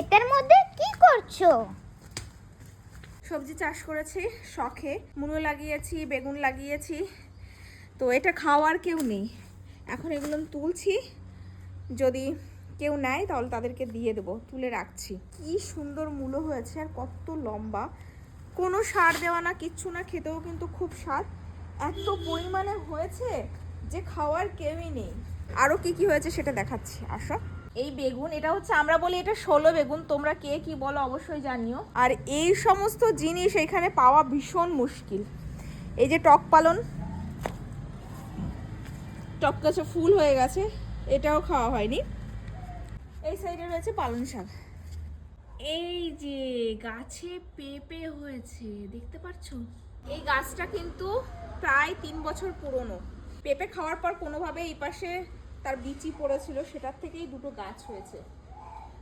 ক্ষেতের মধ্যে কি করছো? সবজি চাষ করেছি শখে, মূলো লাগিয়েছি, বেগুন লাগিয়েছি। তো এটা খাওয়ার কেউ নেই, এখন এগুলো তুলছি, যদি কেউ নেয় তাহলে তাদেরকে দিয়ে দেবো, তুলে রাখছি। কি সুন্দর মূলো হয়েছে আর কত লম্বা, কোনো সার দেওয়া না, কিচ্ছু না, খেতেও কিন্তু খুব স্বাদ। এত পরিমাণে হয়েছে যে খাওয়ার কেউই নেই। আরও কি কি হয়েছে সেটা দেখাচ্ছি, আসো। এই বেগুন, এটা হচ্ছে আমরা বলি এটা 16 বেগুন, তোমরা কে কি বলো অবশ্যই জানিও। আর এই সমস্ত জিনিস এখানে পাওয়া ভীষণ মুশকিল। এই যে টক পালন, টক গাছে ফুল হয়ে গেছে, এটাও খাওয়া হয়নি। এই সাইডে রয়েছে পালং শাক। এই যে গাছে পেঁপে হয়েছে, দেখতে পাচ্ছো? এই গাছটা কিন্তু প্রায় 3 বছর পুরনো। পেঁপে খাওয়ার পর কোনোভাবে এই পাশে তার বিচি পড়েছিল, সেটার থেকেই দুটো গাছ হয়েছে।